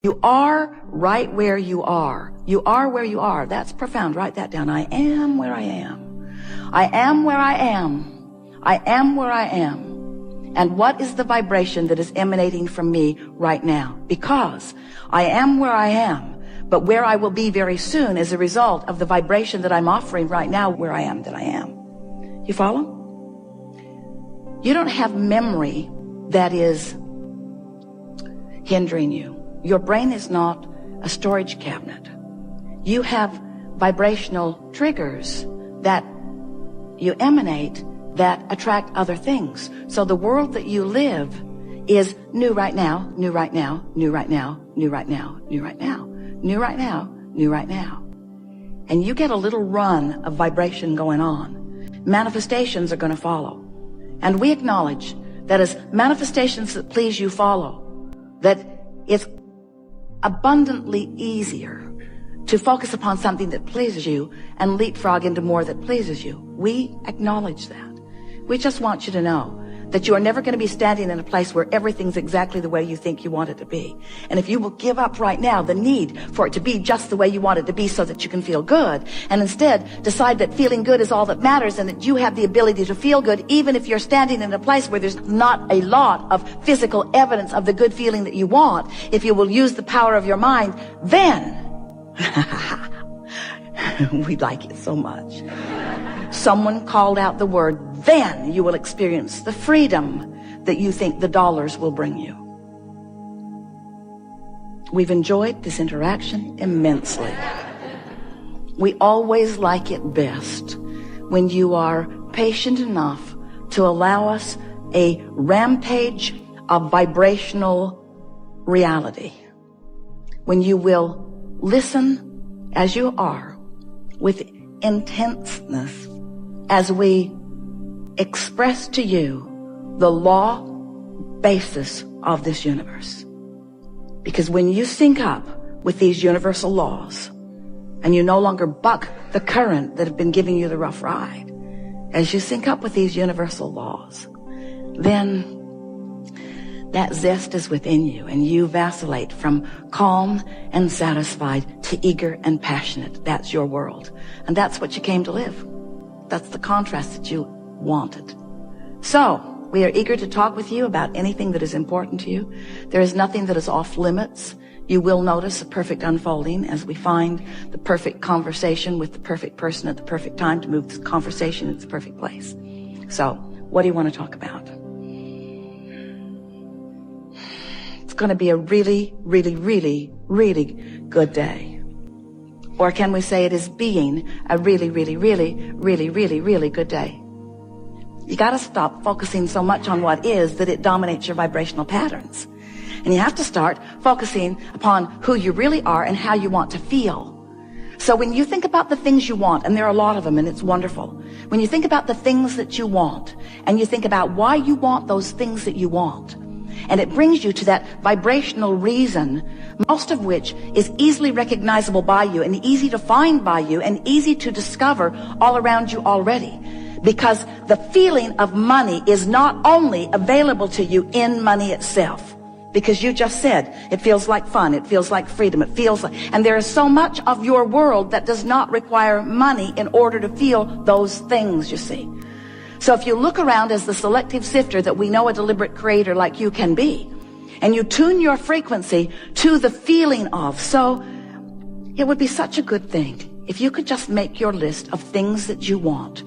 You are right where you are. You are where you are. That's profound. Write that down. I am where I am. I am where I am. I am where I am. And what is the vibration that is emanating from me right now? Because I am where I am, but where I will be very soon is a result of the vibration that I'm offering right now where I am that I am. You follow? You don't have memory that is hindering you. Your brain is not a storage cabinet. You have vibrational triggers that you emanate that attract other things. So the world that you live is new right now, new right now, new right now, new right now, new right now, new right now, new right now. And you get a little run of vibration going on. Manifestations are going to follow. And we acknowledge that as manifestations that please you follow, that it's abundantly easier to focus upon something that pleases you and leapfrog into more that pleases you. We acknowledge that. We just want you to know that you are never going to be standing in a place where everything's exactly the way you think you want it to be. And if you will give up right now the need for it to be just the way you want it to be so that you can feel good, and instead decide that feeling good is all that matters and that you have the ability to feel good even if you're standing in a place where there's not a lot of physical evidence of the good feeling that you want, if you will use the power of your mind, then we like it so much. Someone called out the word, then you will experience the freedom that you think the dollars will bring you. We've enjoyed this interaction immensely. We always like it best when you are patient enough to allow us a rampage of vibrational reality. When you will listen as you are with intenseness as we express to you the law basis of this universe. Because when you sync up with these universal laws and you no longer buck the current that have been giving you the rough ride, as you sync up with these universal laws, then that zest is within you and you vacillate from calm and satisfied to eager and passionate. That's your world. And that's what you came to live. That's the contrast that you wanted. So, we are eager to talk with you about anything that is important to you. There is nothing that is off limits. You will notice a perfect unfolding as we find the perfect conversation with the perfect person at the perfect time to move this conversation into the perfect place. So, what do you want to talk about? It's going to be a really, really, really, really good day. Or can we say it is being a really, really, really, really, really, really good day? You got to stop focusing so much on what is that it dominates your vibrational patterns. And you have to start focusing upon who you really are and how you want to feel. So when you think about the things you want, and there are a lot of them and it's wonderful, when you think about the things that you want and you think about why you want those things that you want, and it brings you to that vibrational reason, most of which is easily recognizable by you and easy to find by you and easy to discover all around you already. Because the feeling of money is not only available to you in money itself, because you just said it feels like fun, it feels like freedom, it feels like, and there is so much of your world that does not require money in order to feel those things, you see. So if you look around as the selective sifter that we know a deliberate creator like you can be, and you tune your frequency to the feeling of, so it would be such a good thing if you could just make your list of things that you want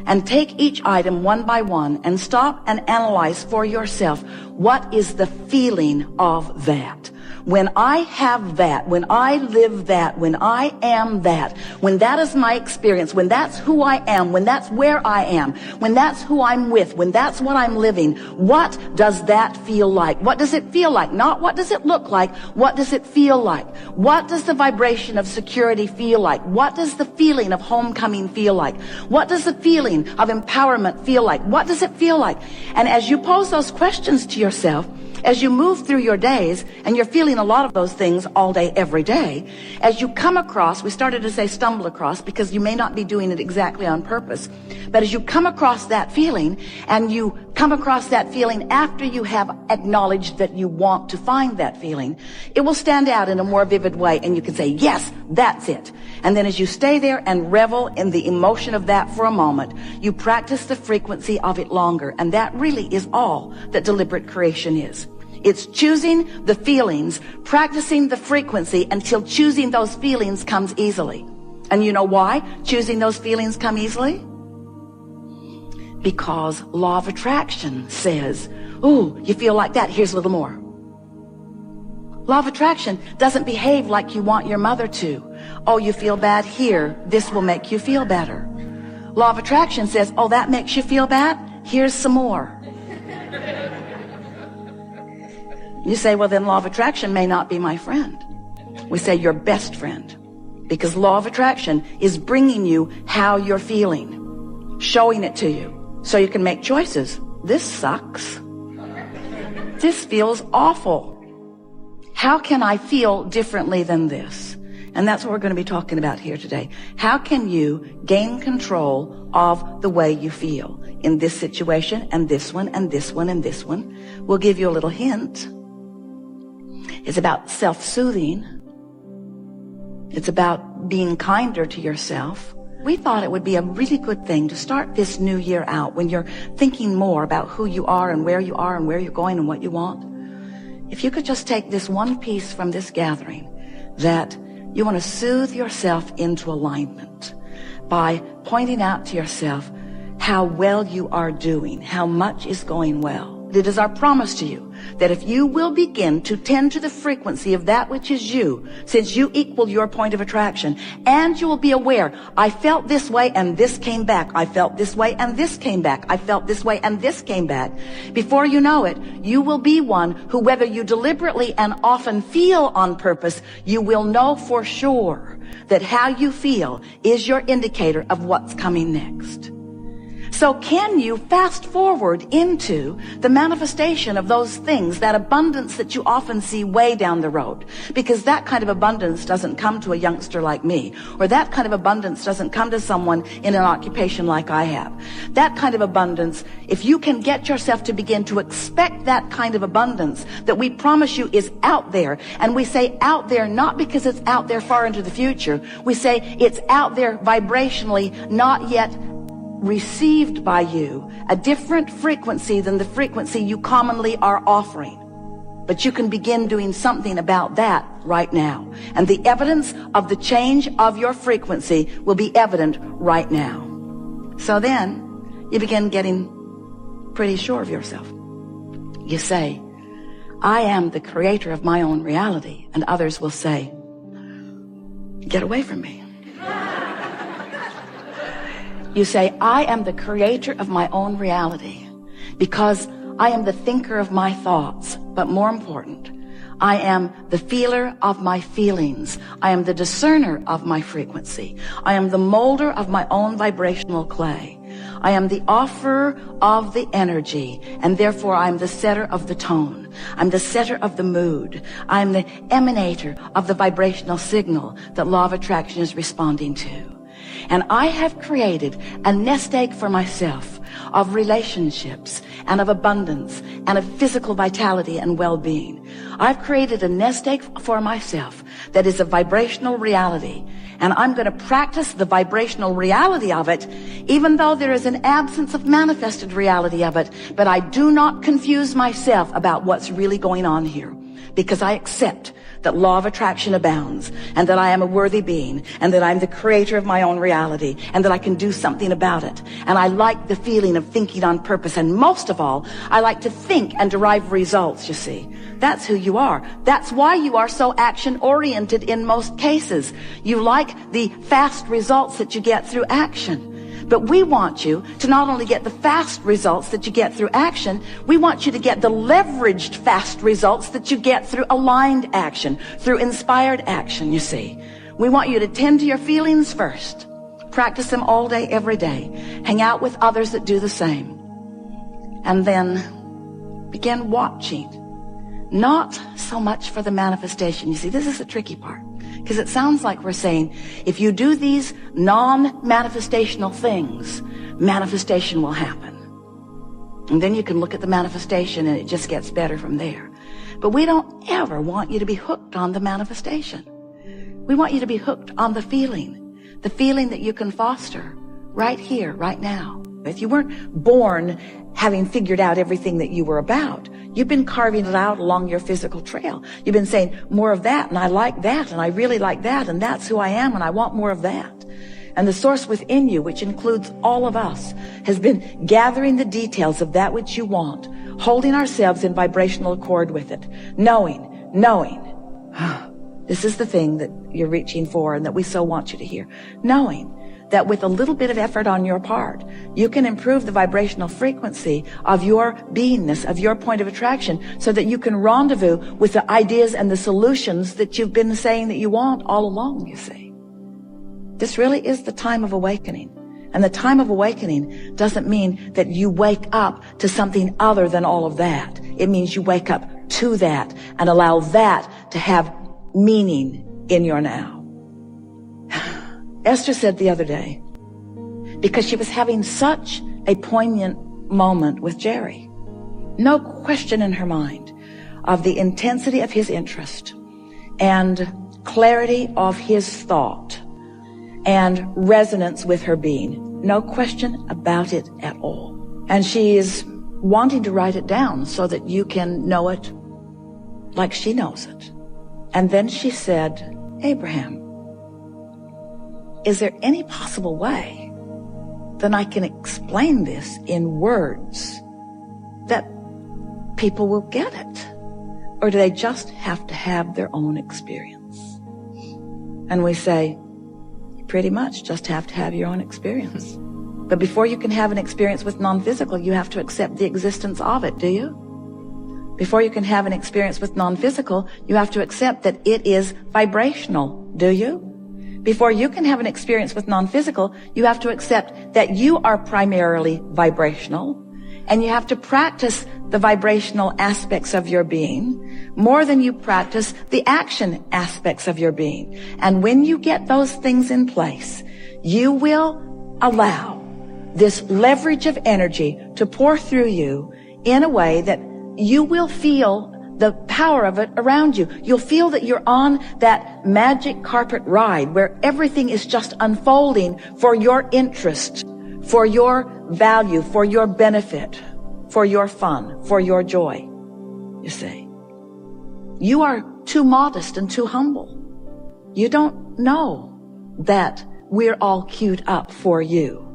and take each item one by one and stop and analyze for yourself, what is the feeling of that? When I have that, when I live that, when I am that, when that is my experience, when that's who I am, when that's where I am, when that's who I'm with, when that's what I'm living, what does that feel like? What does it feel like? Not what does it look like? What does it feel like? What does the vibration of security feel like? What does the feeling of homecoming feel like? What does the feeling of empowerment feel like? What does it feel like? And as you pose those questions to yourself, As you move through your days, and you're feeling a lot of those things all day, every day, as you come across, we started to say stumble across because you may not be doing it exactly on purpose, but as you come across that feeling, and you come across that feeling after you have acknowledged that you want to find that feeling, it will stand out in a more vivid way, and you can say, yes, that's it. And then as you stay there and revel in the emotion of that for a moment, you practice the frequency of it longer, and that really is all that deliberate creation is. It's choosing the feelings, practicing the frequency until choosing those feelings comes easily. And you know why choosing those feelings come easily? Because law of attraction says, ooh, you feel like that, here's a little more. Law of attraction doesn't behave like you want your mother to. Oh, you feel bad here, this will make you feel better. Law of attraction says, oh, that makes you feel bad, here's some more. You say, well, then law of attraction may not be my friend. We say your best friend, because law of attraction is bringing you how you're feeling, showing it to you so you can make choices. This sucks. This feels awful. How can I feel differently than this? And that's what we're going to be talking about here today. How can you gain control of the way you feel in this situation and this one and this one and this one? We'll give you a little hint. It's about self-soothing. It's about being kinder to yourself. We thought it would be a really good thing to start this new year out when you're thinking more about who you are and where you're going and what you want. If you could just take this one piece from this gathering, that you want to soothe yourself into alignment by pointing out to yourself how well you are doing, how much is going well. It is our promise to you that if you will begin to tend to the frequency of that which is you, since you equal your point of attraction, and you will be aware, I felt this way and this came back. I felt this way and this came back. I felt this way and this came back. Before you know it, you will be one who, whether you deliberately and often feel on purpose, you will know for sure that how you feel is your indicator of what's coming next. So can you fast forward into the manifestation of those things, that abundance that you often see way down the road? Because that kind of abundance doesn't come to a youngster like me, or that kind of abundance doesn't come to someone in an occupation like I have. That kind of abundance, if you can get yourself to begin to expect that kind of abundance that we promise you is out there, and we say out there not because it's out there far into the future, we say it's out there vibrationally, not yet received by you, a different frequency than the frequency you commonly are offering. But you can begin doing something about that right now. And the evidence of the change of your frequency will be evident right now. So then you begin getting pretty sure of yourself. You say, I am the creator of my own reality. And others will say, get away from me. You say, I am the creator of my own reality because I am the thinker of my thoughts. But more important, I am the feeler of my feelings. I am the discerner of my frequency. I am the molder of my own vibrational clay. I am the offerer of the energy, and therefore I am the setter of the tone. I'm the setter of the mood. I am the emanator of the vibrational signal that law of attraction is responding to. And I have created a nest egg for myself of relationships and of abundance and of physical vitality and well-being. I've created a nest egg for myself that is a vibrational reality. And I'm going to practice the vibrational reality of it, even though there is an absence of manifested reality of it. But I do not confuse myself about what's really going on here, because I accept that law of attraction abounds, and that I am a worthy being, and that I'm the creator of my own reality, and that I can do something about it. And I like the feeling of thinking on purpose, and most of all, I like to think and derive results, you see. That's who you are. That's why you are so action-oriented in most cases. You like the fast results that you get through action. But we want you to not only get the fast results that you get through action, we want you to get the leveraged fast results that you get through aligned action, through inspired action, you see. We want you to tend to your feelings first. Practice them all day, every day. Hang out with others that do the same. And then begin watching not so much for the manifestation. You see, this is the tricky part, because it sounds like we're saying, if you do these non-manifestational things, manifestation will happen. And then you can look at the manifestation and it just gets better from there. But we don't ever want you to be hooked on the manifestation. We want you to be hooked on the feeling that you can foster right here, right now. If you weren't born having figured out everything that you were about, you've been carving it out along your physical trail. You've been saying, more of that, and I like that, and I really like that, and that's who I am, and I want more of that. And the source within you, which includes all of us, has been gathering the details of that which you want, holding ourselves in vibrational accord with it, knowing, this is the thing that you're reaching for and that we so want you to hear, knowing that with a little bit of effort on your part, you can improve the vibrational frequency of your beingness, of your point of attraction, so that you can rendezvous with the ideas and the solutions that you've been saying that you want all along, you see. This really is the time of awakening. And the time of awakening doesn't mean that you wake up to something other than all of that. It means you wake up to that and allow that to have meaning in your now. Esther said the other day, because she was having such a poignant moment with Jerry, no question in her mind of the intensity of his interest and clarity of his thought and resonance with her being. No question about it at all. And she is wanting to write it down so that you can know it like she knows it. And then she said, Abraham, is there any possible way that I can explain this in words that people will get it? Or do they just have to have their own experience? And we say, pretty much just have to have your own experience. But before you can have an experience with non-physical, you have to accept the existence of it, do you? Before you can have an experience with non-physical, you have to accept that it is vibrational, do you? Before you can have an experience with non-physical, you have to accept that you are primarily vibrational, and you have to practice the vibrational aspects of your being more than you practice the action aspects of your being. And when you get those things in place, you will allow this leverage of energy to pour through you in a way that you will feel the power of it around you. You'll feel that you're on that magic carpet ride where everything is just unfolding for your interest, for your value, for your benefit, for your fun, for your joy. You see, you are too modest and too humble. You don't know that we're all queued up for you,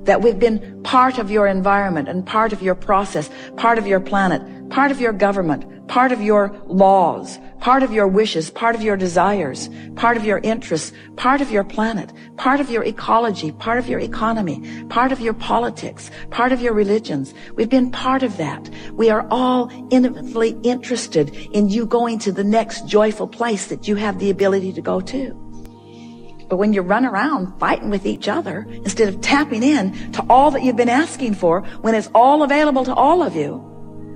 that we've been part of your environment and part of your process, part of your planet, part of your government, part of your laws, part of your wishes, part of your desires, part of your interests, part of your planet, part of your ecology, part of your economy, part of your politics, part of your religions. We've been part of that. We are all intimately interested in you going to the next joyful place that you have the ability to go to. But when you run around fighting with each other instead of tapping in to all that you've been asking for when it's all available to all of you,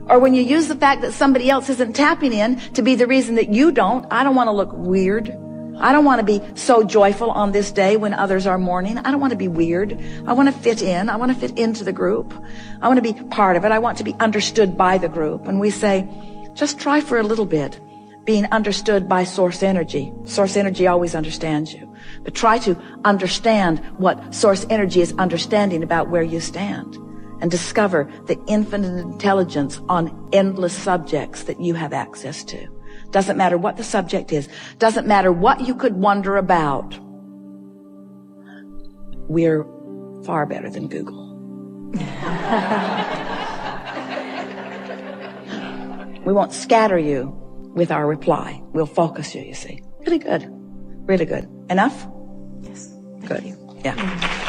or when you use the fact that somebody else isn't tapping in to be the reason that you don't, I don't want to look weird. I don't want to be so joyful on this day when others are mourning. I don't want to be weird. I want to fit in. I want to fit into the group. I want to be part of it. I want to be understood by the group. And we say, just try for a little bit being understood by source energy. Source energy always understands you. But try to understand what source energy is understanding about where you stand, and discover the infinite intelligence on endless subjects that you have access to. Doesn't matter what the subject is. Doesn't matter what you could wonder about. We're far better than Google. We won't scatter you with our reply. We'll focus you, you see. Really good. Really good. Enough? Yes. Good. Yeah.